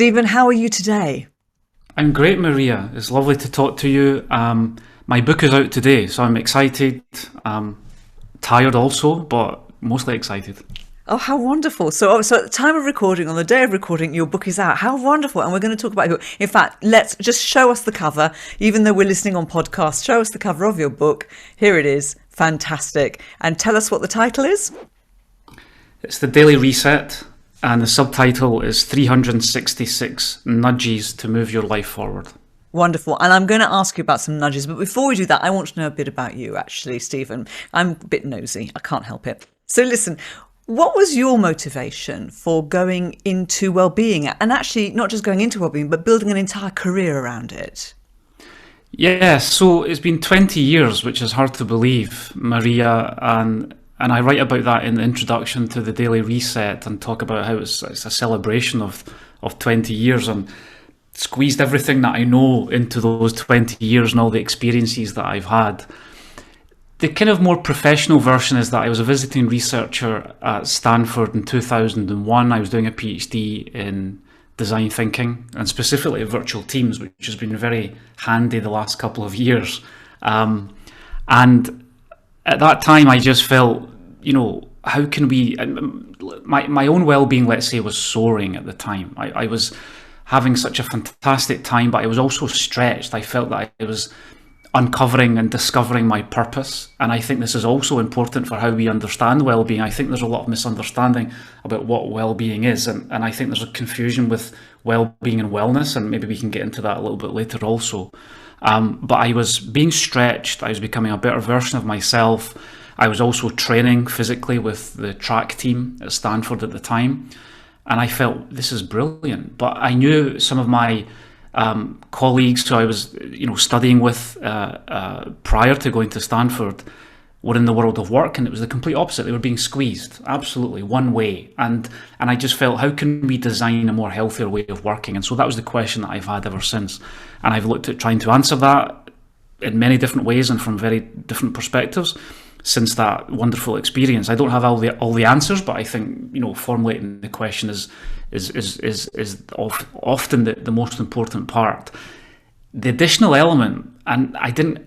Stephen, how are you today? I'm great, Maria. It's lovely to talk to you. My book is out today, so I'm excited. Tired also, but mostly excited. Oh, how wonderful. So at the time of recording, on the day of recording, your book is out. How wonderful. And we're going to talk about your book. In fact, let's just show us the cover. Even though we're listening on podcast, show us the cover of your book. Here it is. Fantastic. And tell us what the title is. It's the Daily Reset, and the subtitle is 366 Nudges to Move Your Life Forward. Wonderful. And I'm going to ask you about some nudges. But before we do that, I want to know a bit about you, actually, Stephen. I'm a bit nosy. I can't help it. So listen, what was your motivation for going into well-being? And actually, not just going into well-being, but building an entire career around it? Yeah, so it's been 20 years, which is hard to believe, Maria, and I write about that in the introduction to the Daily Reset and talk about how it's a celebration of 20 years and squeezed everything that I know into those 20 years and all the experiences that I've had. The kind of more professional version is that I was a visiting researcher at Stanford in 2001. I was doing a PhD in design thinking and specifically virtual teams, which has been very handy the last couple of years. And at that time, I just felt, how can we, my own well-being, let's say, was soaring at the time. I was having such a fantastic time, but I was also stretched. I felt that I was uncovering and discovering my purpose. And I think this is also important for how we understand well-being. I think there's a lot of misunderstanding about what well-being is. And I think there's a confusion with well-being and wellness. And maybe we can get into that a little bit later also. But I was being stretched. I was becoming a better version of myself. I was also training physically with the track team at Stanford at the time. And I felt this is brilliant. But I knew some of my colleagues who I was, studying with prior to going to Stanford were in the world of work, and it was the complete opposite. They were being squeezed, absolutely, one way. And I just felt, how can we design a more healthier way of working? And so that was the question that I've had ever since. And I've looked at trying to answer that in many different ways and from very different perspectives since that wonderful experience. I don't have all the answers, but I think formulating the question is often the most important part. The additional element, and I didn't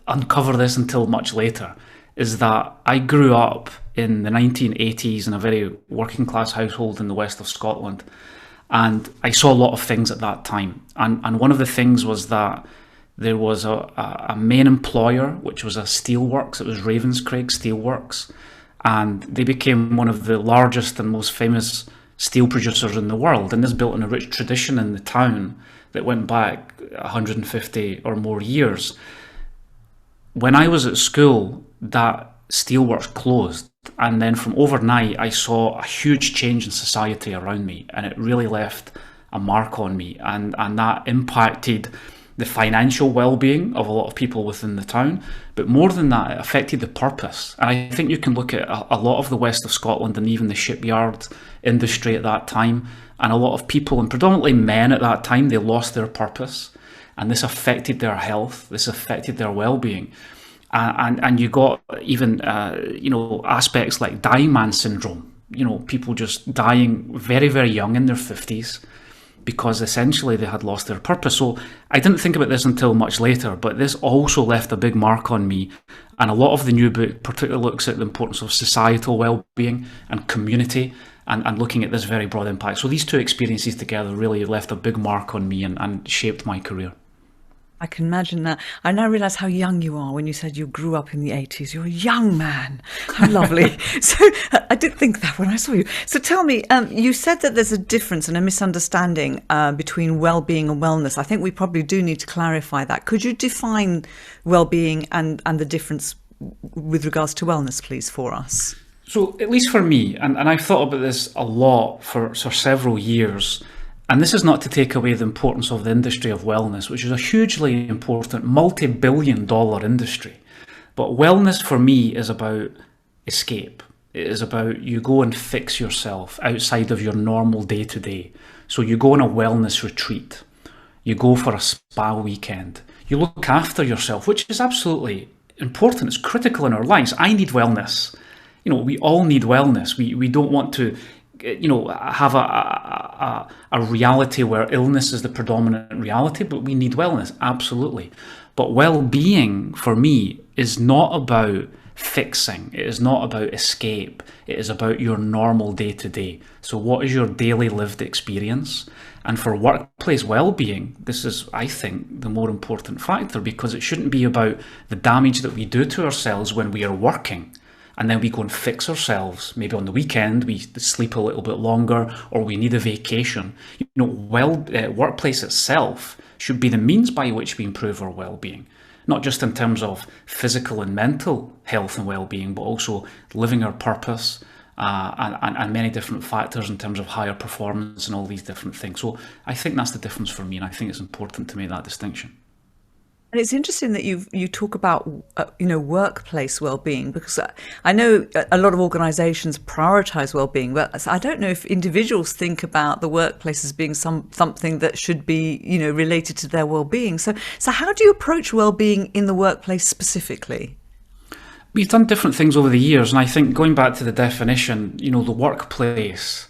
uncover this until much later, is that I grew up in the 1980s in a very working class household in the west of Scotland, and I saw a lot of things at that time. And one of the things was that there was a main employer, which was a steelworks. It was Ravenscraig Steelworks, and they became one of the largest and most famous steel producers in the world. And this built on a rich tradition in the town that went back 150 or more years. When I was at school, that steelworks closed, and then from overnight, I saw a huge change in society around me, and it really left a mark on me, and that impacted the financial well-being of a lot of people within the town, but more than that, it affected the purpose. And I think you can look at a lot of the west of Scotland and even the shipyard industry at that time, and a lot of people, and predominantly men at that time, they lost their purpose, and this affected their health, this affected their well-being. And you got even aspects like dying man syndrome, people just dying very, very young in their 50s, because essentially they had lost their purpose. So I didn't think about this until much later, but this also left a big mark on me. And a lot of the new book particularly looks at the importance of societal well-being and community and looking at this very broad impact. So these two experiences together really left a big mark on me and shaped my career. I can imagine that. I now realise how young you are when you said you grew up in the 80s. You're a young man. How lovely. So I did think that when I saw you. So tell me, you said that there's a difference and a misunderstanding between well-being and wellness. I think we probably do need to clarify that. Could you define well-being and the difference with regards to wellness, please, for us? So at least for me, and I've thought about this a lot for several years, and this is not to take away the importance of the industry of wellness, which is a hugely important multi-billion-dollar industry. But wellness for me is about escape. It is about you go and fix yourself outside of your normal day-to-day. So you go on a wellness retreat. You go for a spa weekend. You look after yourself, which is absolutely important. It's critical in our lives. I need wellness. We all need wellness. We don't want to have a reality where illness is the predominant reality, but we need wellness, absolutely. But well-being for me is not about fixing. It is not about escape. It is about your normal day-to-day. So what is your daily lived experience? And for workplace well-being, this is, I think, the more important factor, because it shouldn't be about the damage that we do to ourselves when we are working, and then we go and fix ourselves. Maybe on the weekend we sleep a little bit longer, or we need a vacation. Workplace itself should be the means by which we improve our well-being, not just in terms of physical and mental health and well-being, but also living our purpose, and many different factors in terms of higher performance and all these different things. So I think that's the difference for me, and I think it's important to make that distinction. And it's interesting that you talk about workplace well-being, because I know a lot of organisations prioritise well-being, but I don't know if individuals think about the workplace as being something that should be related to their well-being. So how do you approach well-being in the workplace specifically? We've done different things over the years, and I think going back to the definition, the workplace,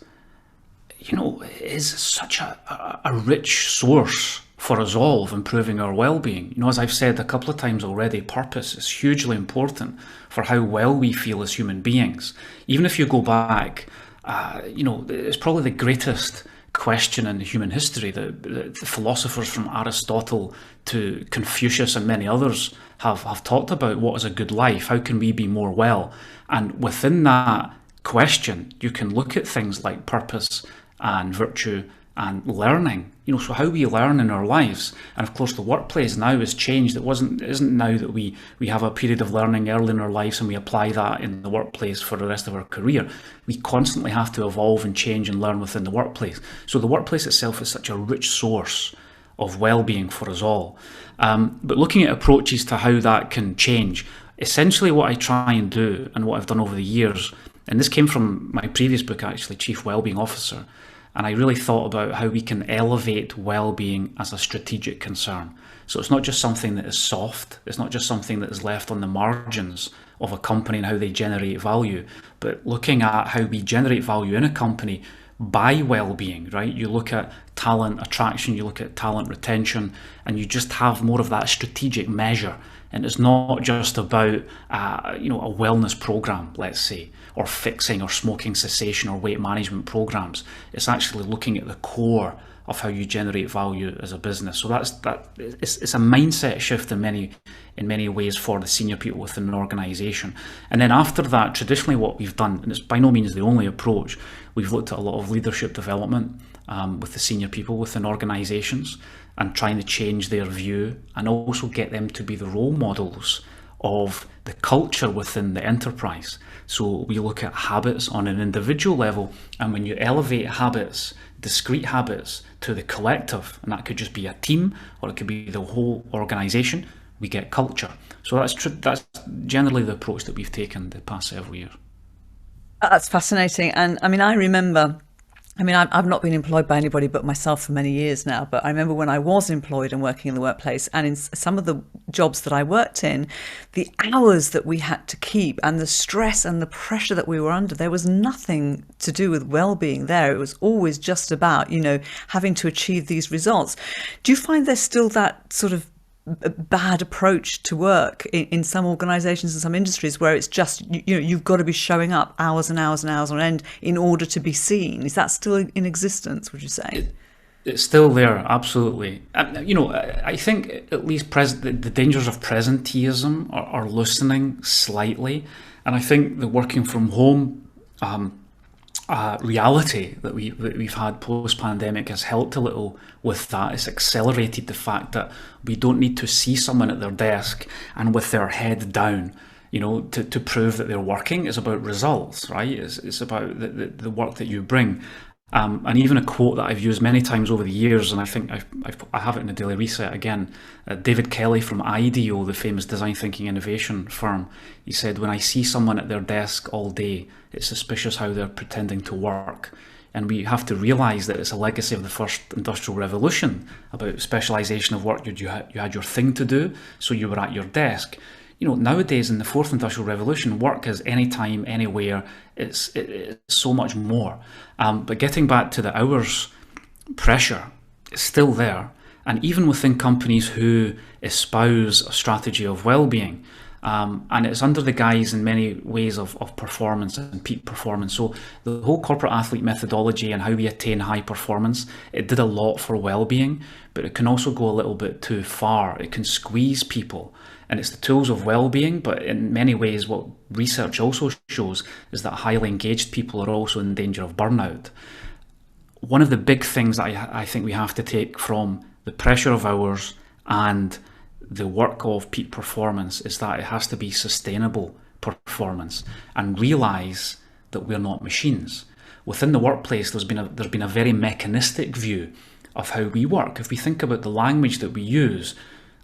is such a rich source for us all of improving our well-being. As I've said a couple of times already, purpose is hugely important for how well we feel as human beings. Even if you go back, it's probably the greatest question in human history. The philosophers from Aristotle to Confucius and many others have talked about what is a good life, how can we be more well? And within that question, you can look at things like purpose and virtue and learning, so how we learn in our lives. And of course the workplace now has changed. It isn't now that we have a period of learning early in our lives and we apply that in the workplace for the rest of our career. We constantly have to evolve and change and learn within the workplace. So the workplace itself is such a rich source of well-being for us all. But looking at approaches to how that can change, essentially what I try and do, and what I've done over the years, and this came from my previous book actually, Chief Wellbeing Officer, and I really thought about how we can elevate well-being as a strategic concern. So it's not just something that is soft, it's not just something that is left on the margins of a company and how they generate value, but looking at how we generate value in a company by well-being, right? You look at talent attraction, you look at talent retention, and you just have more of that strategic measure. And it's not just about a wellness program, let's say, or fixing or smoking cessation or weight management programs. It's actually looking at the core of how you generate value as a business. So it's a mindset shift in many ways for the senior people within an organisation. And then after that, traditionally what we've done, and it's by no means the only approach, we've looked at a lot of leadership development with the senior people within organisations, and trying to change their view and also get them to be the role models of the culture within the enterprise. So we look at habits on an individual level, and when you elevate habits, discrete habits, to the collective, and that could just be a team or it could be the whole organisation, we get culture. So that's generally the approach that we've taken the past several years. That's fascinating. And I mean, I've not been employed by anybody but myself for many years now, but I remember when I was employed and working in the workplace, and in some of the jobs that I worked in, the hours that we had to keep and the stress and the pressure that we were under, there was nothing to do with well-being there. It was always just about, having to achieve these results. Do you find there's still that sort of bad approach to work in some organizations and some industries where it's just you've got to be showing up hours and hours and hours on end in order to be seen? Is that still in existence, would you say? It's still there, absolutely. I think at least the dangers of presenteeism are loosening slightly, and I think the working from home reality that we've had post-pandemic has helped a little with that. It's accelerated the fact that we don't need to see someone at their desk and with their head down, to prove that they're working. It's about results, right? It's about the work that you bring. And even a quote that I've used many times over the years, and I think I have it in the Daily Reset again, David Kelly from IDEO, the famous design thinking innovation firm, he said, "When I see someone at their desk all day, it's suspicious how they're pretending to work." And we have to realise that it's a legacy of the first industrial revolution about specialisation of work. You had your thing to do, so you were at your desk. nowadays in the fourth industrial revolution, work is anytime, anywhere. It's so much more. But getting back to the hours pressure, it's still there. And even within companies who espouse a strategy of well-being, and it's under the guise in many ways of performance and peak performance. So the whole corporate athlete methodology and how we attain high performance, it did a lot for well-being, but it can also go a little bit too far. It can squeeze people. And it's the tools of well-being, but in many ways what research also shows is that highly engaged people are also in danger of burnout. One of the big things that I think we have to take from the pressure of hours and the work of peak performance is that it has to be sustainable performance, and realise that we're not machines. Within the workplace, there's been a very mechanistic view of how we work. If we think about the language that we use,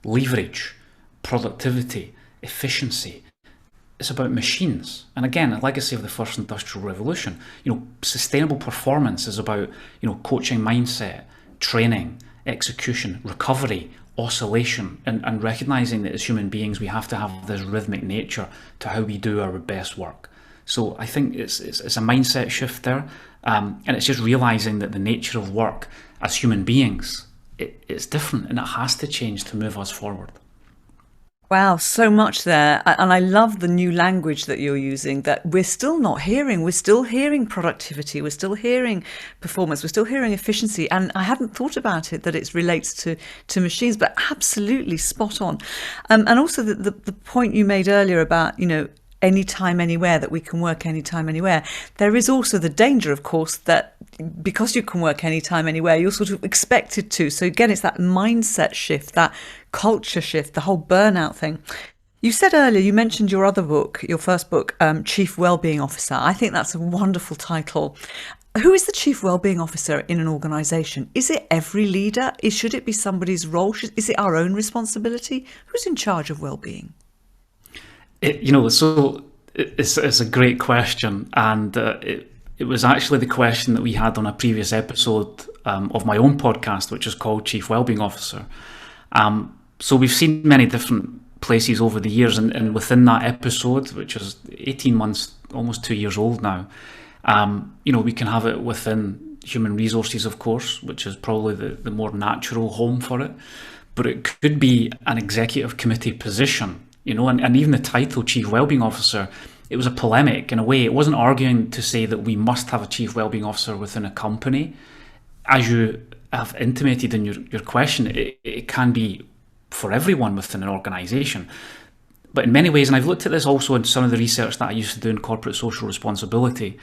leverage, productivity, efficiency, it's about machines. And again, a legacy of the first industrial revolution. Sustainable performance is about, coaching mindset, training, execution, recovery, oscillation, and recognizing that as human beings we have to have this rhythmic nature to how we do our best work. So I think it's a mindset shift there, and it's just realizing that the nature of work as human beings, it's different, and it has to change to move us forward. Wow, so much there. And I love the new language that you're using that we're still not hearing. We're still hearing productivity. We're still hearing performance. We're still hearing efficiency. And I hadn't thought about it, that it relates to machines, but absolutely spot on. And also the point you made earlier about, anytime, anywhere, that we can work anytime, anywhere. There is also the danger, of course, that because you can work anytime, anywhere, you're sort of expected to. So again, it's that mindset shift, that culture shift, the whole burnout thing. You said earlier, you mentioned your other book, your first book, Chief Wellbeing Officer. I think that's a wonderful title. Who is the Chief Wellbeing Officer in an organisation? Is it every leader? Should it be somebody's role? Is it our own responsibility? Who's in charge of wellbeing? So it's a great question, and it was actually the question that we had on a previous episode of my own podcast, which is called Chief Wellbeing Officer. So we've seen many different places over the years, and within that episode, which is 18 months, almost 2 years old now, we can have it within human resources, of course, which is probably the more natural home for it, but it could be an executive committee position. And even the title Chief Wellbeing Officer, it was a polemic in a way. It wasn't arguing to say that we must have a Chief Wellbeing Officer within a company. As you have intimated in your question, it can be for everyone within an organisation. But in many ways, and I've looked at this also in some of the research that I used to do in corporate social responsibility,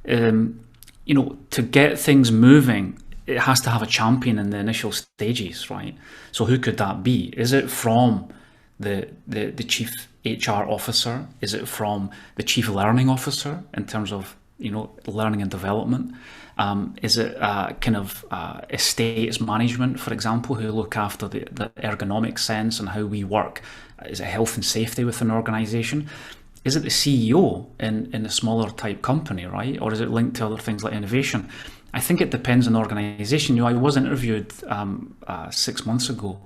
to get things moving, it has to have a champion in the initial stages, right? So who could that be? Is it from the chief HR officer? Is it from the chief learning officer in terms of learning and development? Is it estates management, for example, who look after the ergonomic sense and how we work? Is it health and safety within an organisation? Is it the CEO in a smaller type company, right? Or is it linked to other things like innovation? I think it depends on the organisation. I was interviewed 6 months ago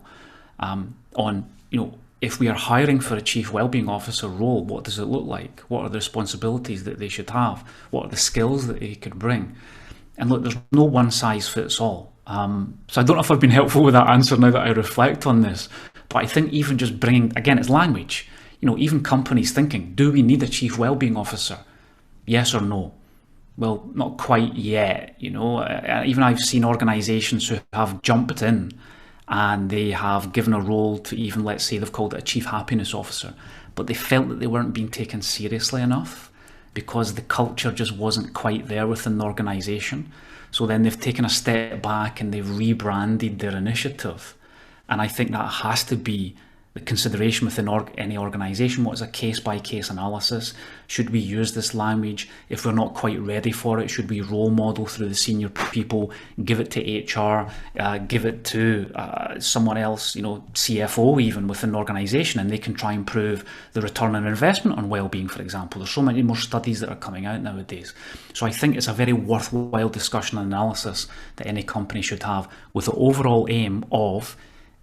on if we are hiring for a Chief Wellbeing Officer role, what does it look like? What are the responsibilities that they should have? What are the skills that they could bring? And look, there's no one size fits all. So I don't know if I've been helpful with that answer now that I reflect on this, but I think even just bringing, again, it's language. Even companies thinking, do we need a Chief Wellbeing Officer? Yes or no? Well, not quite yet. Even I've seen organisations who have jumped in and they have given a role to even, let's say, they've called it a Chief Happiness Officer, but they felt that they weren't being taken seriously enough because the culture just wasn't quite there within the organisation. So then they've taken a step back and they've rebranded their initiative. And I think that has to be the consideration within any organisation. What is a case-by-case analysis? Should we use this language? If we're not quite ready for it, should we role model through the senior people, give it to HR, give it to someone else, CFO even within an organisation, and they can try and prove the return on investment on wellbeing, for example. There's so many more studies that are coming out nowadays. So I think it's a very worthwhile discussion and analysis that any company should have with the overall aim of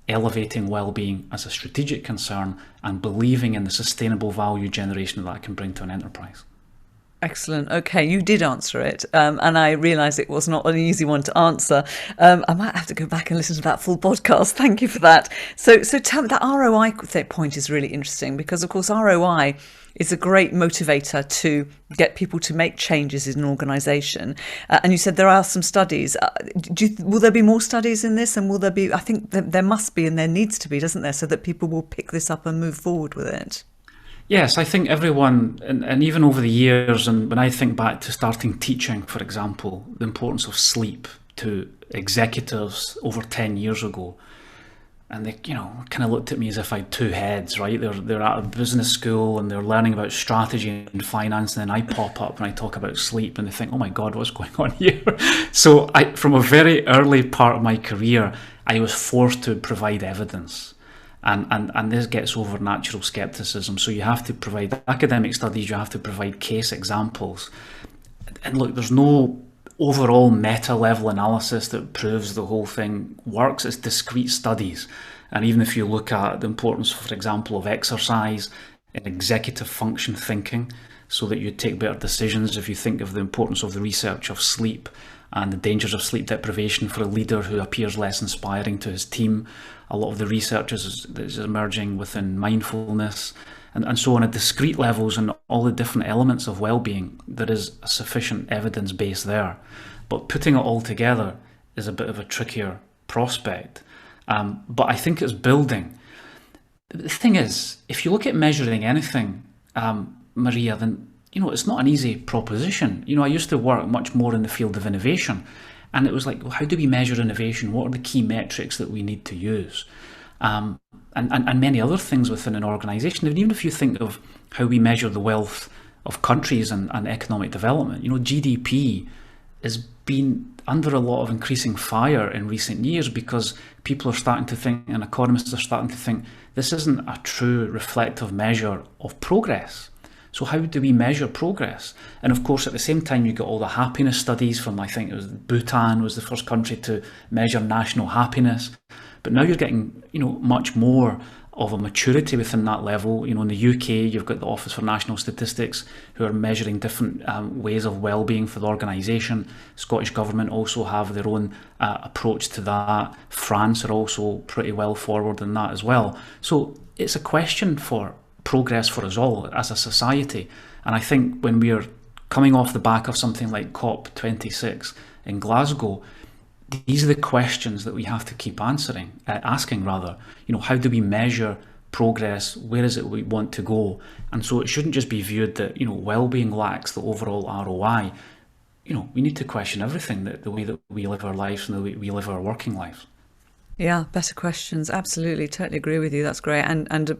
elevating well-being as a strategic concern, and believing in the sustainable value generation that can bring to an enterprise. Excellent. Okay, you did answer it, and I realised it was not an easy one to answer. I might have to go back and listen to that full podcast. Thank you for that. So tell me, that ROI point is really interesting, because, of course, ROI is a great motivator to get people to make changes in an organisation. And you said there are some studies. Will there be more studies in this? And will there be? I think there must be, and there needs to be, doesn't there, so that people will pick this up and move forward with it. Yes, I think everyone, and even over the years, and when I think back to starting teaching, for example, the importance of sleep to executives over 10 years ago, and they, kind of looked at me as if I had two heads, right? They're at a business school and they're learning about strategy and finance, and then I pop up and I talk about sleep, and they think, oh my God, what's going on here? So from a very early part of my career, I was forced to provide evidence. And this gets over natural skepticism. So you have to provide academic studies, you have to provide case examples. And look, there's no overall meta-level analysis that proves the whole thing works. It's discrete studies. And even if you look at the importance, for example, of exercise in executive function thinking, so that you take better decisions, if you think of the importance of the research of sleep and the dangers of sleep deprivation for a leader who appears less inspiring to his team, a lot of the research is emerging within mindfulness, and so on a discrete levels and all the different elements of well-being, there is a sufficient evidence base there. But putting it all together is a bit of a trickier prospect. But I think it's building. The thing is, if you look at measuring anything, Maria, then it's not an easy proposition. I used to work much more in the field of innovation. And it was like, well, how do we measure innovation? What are the key metrics that we need to use? And many other things within an organisation. And even if you think of how we measure the wealth of countries and economic development, GDP has been under a lot of increasing fire in recent years, because people are starting to think, and economists are starting to think, this isn't a true reflective measure of progress. So how do we measure progress? And of course, at the same time, you got all the happiness studies from, I think it was Bhutan was the first country to measure national happiness. But now you're getting, much more of a maturity within that level. In the UK, you've got the Office for National Statistics, who are measuring different ways of well-being for the organisation. Scottish Government also have their own approach to that. France are also pretty well forward in that as well. So it's a question for progress for us all as a society. And I think when we're coming off the back of something like COP26 in Glasgow, these are the questions that we have to keep asking. How do we measure progress? Where is it we want to go? And so it shouldn't just be viewed that well-being lacks the overall ROI. We need to question everything, the way that we live our lives and the way we live our working lives. Yeah, better questions. Absolutely, totally agree with you. That's great, and a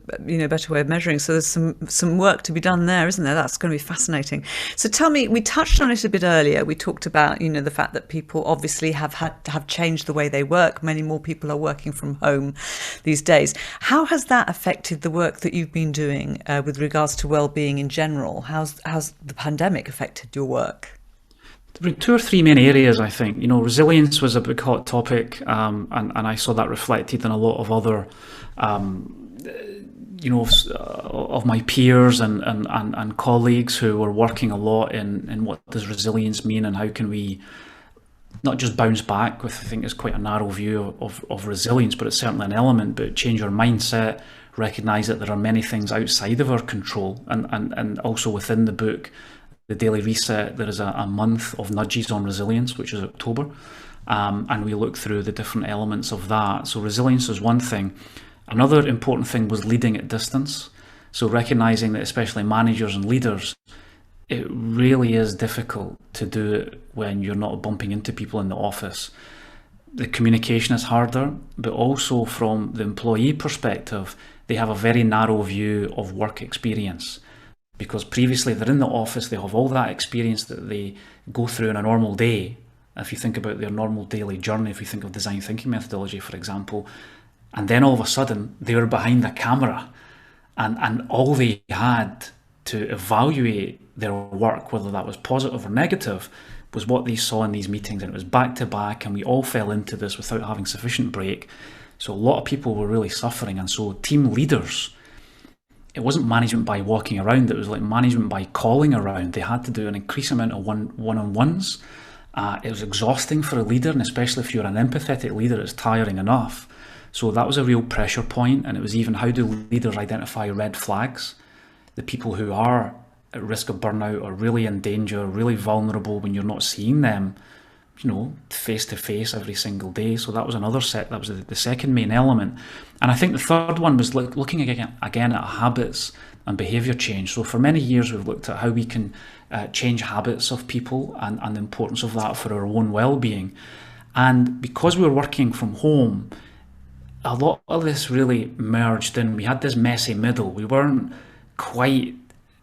better way of measuring. So there's some work to be done there, isn't there? That's going to be fascinating. So tell me, we touched on it a bit earlier. We talked about the fact that people obviously have changed the way they work. Many more people are working from home these days. How has that affected the work that you've been doing with regards to well-being in general? How's the pandemic affected your work? There were two or three main areas, I think. Resilience was a big hot topic, and I saw that reflected in a lot of other, of my peers and colleagues who were working a lot in what does resilience mean, and how can we not just bounce back with, I think is quite a narrow view of resilience, but it's certainly an element, but change our mindset, recognise that there are many things outside of our control, and also within the book, The Daily Reset, there is a month of nudges on resilience, which is October, and we look through the different elements of that. So resilience is one thing. Another important thing was leading at distance. So recognising that especially managers and leaders, it really is difficult to do it when you're not bumping into people in the office. The communication is harder, but also from the employee perspective, they have a very narrow view of work experience. Because previously they're in the office, they have all that experience that they go through in a normal day. If you think about their normal daily journey, if you think of design thinking methodology, for example, and then all of a sudden they were behind the camera, and all they had to evaluate their work, whether that was positive or negative, was what they saw in these meetings, and it was back to back, and we all fell into this without having sufficient break. So a lot of people were really suffering. And so team leaders, it wasn't management by walking around, it was like management by calling around. They had to do an increased amount of one-on-ones. It was exhausting for a leader, and especially if you're an empathetic leader, it's tiring enough. So that was a real pressure point. And it was even, how do leaders identify red flags? The people who are at risk of burnout or really in danger, really vulnerable when you're not seeing them, face to face every single day. So that was another set. That was the second main element. And I think the third one was looking again at habits and behaviour change. So for many years, we've looked at how we can change habits of people and the importance of that for our own well-being. And because we were working from home, a lot of this really merged in. We had this messy middle. We weren't quite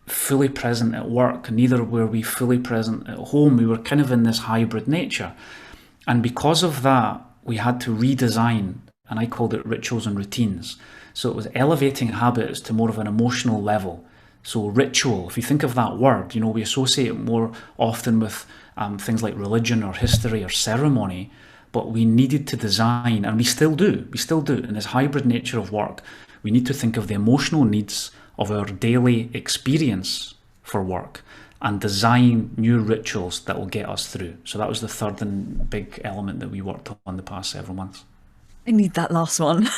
fully present at work, neither were we fully present at home. We were kind of in this hybrid nature. And because of that, we had to redesign, and I called it rituals and routines. So it was elevating habits to more of an emotional level. So ritual, if you think of that word, we associate it more often with things like religion or history or ceremony, but we needed to design, and we still do, in this hybrid nature of work, we need to think of the emotional needs of our daily experience for work and design new rituals that will get us through. So that was the third and big element that we worked on the past several months. I need that last one.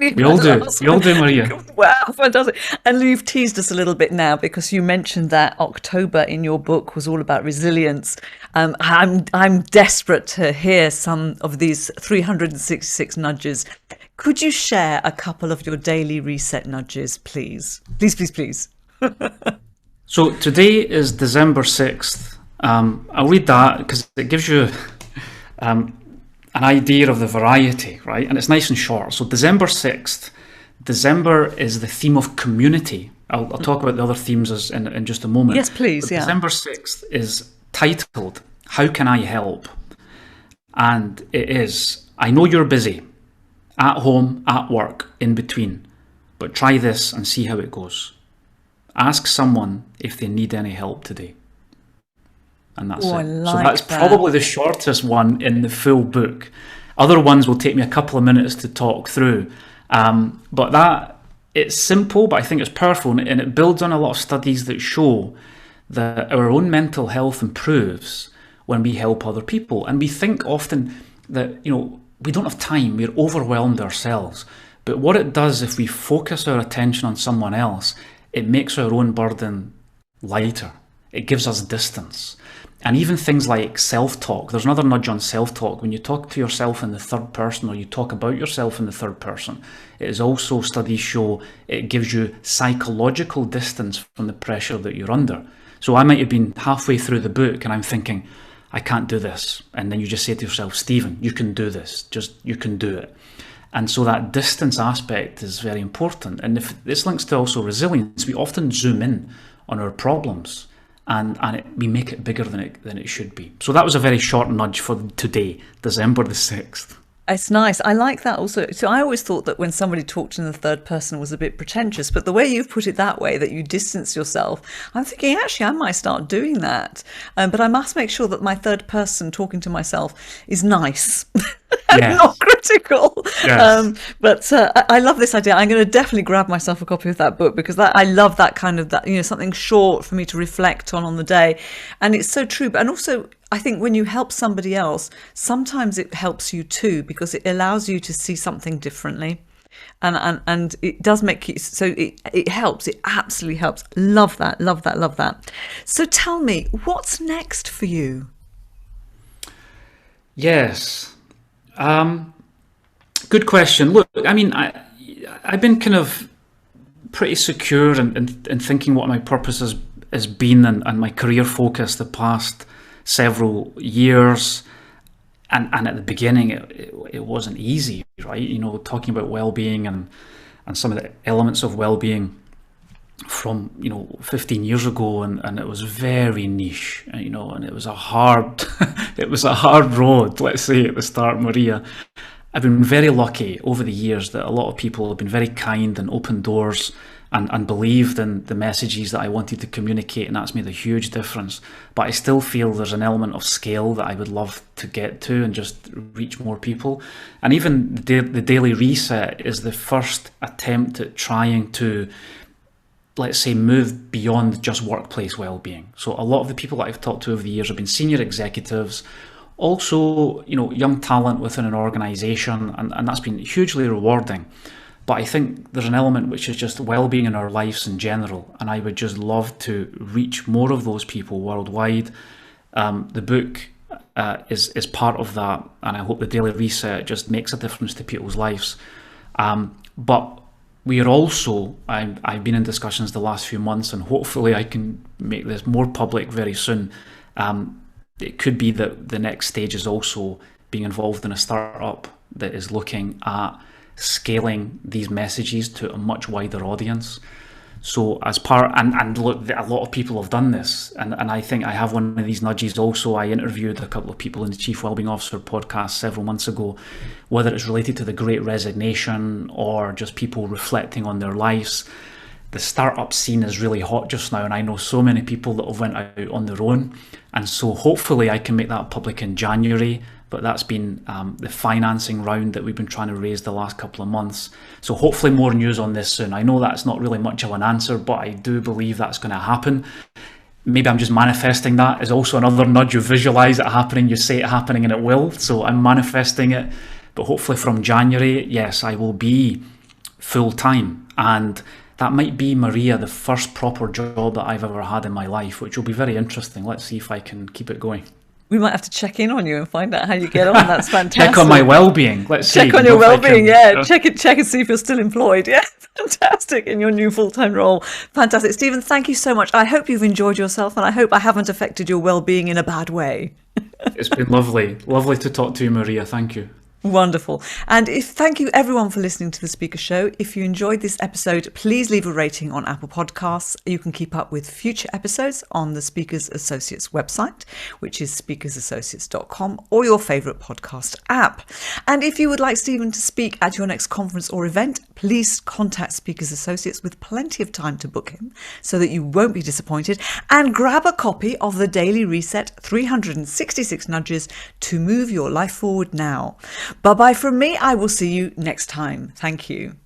We all do, Maria. Wow, fantastic. And you've teased us a little bit now because you mentioned that October in your book was all about resilience. I'm desperate to hear some of these 366 nudges. Could you share a couple of your daily reset nudges, please? Please. So today is December 6th. I'll read that because it gives you an idea of the variety, right? And it's nice and short. So December 6th, December is the theme of community. I'll talk about the other themes in just a moment. Yes, please. But December 6th is titled, How Can I Help? And it is, I know you're busy, at home, at work, in between, but try this and see how it goes. Ask someone if they need any help today. And that's it. So that's probably the shortest one in the full book. Other ones will take me a couple of minutes to talk through. But it's simple, but I think it's powerful, and it builds on a lot of studies that show that our own mental health improves when we help other people. And we think often that, we don't have time, we're overwhelmed ourselves. But what it does, if we focus our attention on someone else, it makes our own burden lighter. It gives us distance. And even things like self-talk, there's another nudge on self-talk. When you talk to yourself in the third person, or you talk about yourself in the third person, it is also, studies show, it gives you psychological distance from the pressure that you're under. So I might have been halfway through the book and I'm thinking, I can't do this. And then you just say to yourself, Stephen, you can do this. You can do it. And so that distance aspect is very important. And if this links to also resilience, we often zoom in on our problems. And we make it bigger than it should be. So that was a very short nudge for today, December the 6th. It's nice. I like that also. So I always thought that when somebody talked in the third person was a bit pretentious, but the way you've put it that way, that you distance yourself, I'm thinking, actually, I might start doing that. But I must make sure that my third person talking to myself is nice and not critical. Yes. But I love this idea. I'm going to definitely grab myself a copy of that book because I love that kind of, something short for me to reflect on the day. And it's so true. And also, I think when you help somebody else, sometimes it helps you too, because it allows you to see something differently. And it does make you, so it helps. It absolutely helps. Love that. So tell me, what's next for you? Yes. Good question. Look, I mean, I've been kind of pretty secure in thinking what my purpose has been and my career focus the past several years, and at the beginning it wasn't easy, right? Talking about well-being and some of the elements of well-being from 15 years ago, and it was very niche, and it was a hard road, let's say, at the start, Maria. I've been very lucky over the years that a lot of people have been very kind and opened doors and believed in the messages that I wanted to communicate, and that's made a huge difference. But I still feel there's an element of scale that I would love to get to and just reach more people. And even the Daily Reset is the first attempt at trying to, let's say, move beyond just workplace well-being. So a lot of the people that I've talked to over the years have been senior executives, also, young talent within an organization, and that's been hugely rewarding. But I think there's an element which is just well-being in our lives in general, and I would just love to reach more of those people worldwide. The book is part of that, and I hope the Daily Reset just makes a difference to people's lives. But we are also, I've been in discussions the last few months, and hopefully I can make this more public very soon. It could be that the next stage is also being involved in a startup that is looking at scaling these messages to a much wider audience. So as part, and look, a lot of people have done this, and I think I have one of these nudges also. I interviewed a couple of people in the Chief Wellbeing Officer podcast several months ago, whether it's related to the Great Resignation or just people reflecting on their lives. The startup scene is really hot just now, and I know so many people that have went out on their own, and so hopefully I can make that public in January. But that's been the financing round that we've been trying to raise the last couple of months. So hopefully more news on this soon. I know that's not really much of an answer, but I do believe that's going to happen. Maybe I'm just manifesting that. Is also another nudge. You visualize it happening, you say it happening, and it will. So I'm manifesting it. But hopefully from January, yes, I will be full-time. And that might be, Maria, the first proper job that I've ever had in my life, which will be very interesting. Let's see if I can keep it going. We might have to check in on you and find out how you get on. That's fantastic. Check on my well-being. Let's see. Check on your well-being, yeah. Check and see if you're still employed. Yeah, fantastic, in your new full-time role. Fantastic. Stephen, thank you so much. I hope you've enjoyed yourself, and I hope I haven't affected your well-being in a bad way. It's been lovely. Lovely to talk to you, Maria. Thank you. Wonderful. And thank you everyone for listening to The Speaker Show. If you enjoyed this episode, please leave a rating on Apple Podcasts. You can keep up with future episodes on the Speakers Associates website, which is speakersassociates.com, or your favourite podcast app. And if you would like Stephen to speak at your next conference or event, please contact Speakers Associates with plenty of time to book him so that you won't be disappointed. And grab a copy of the Daily Reset 366 Nudges to move your life forward now. Bye-bye from me. I will see you next time. Thank you.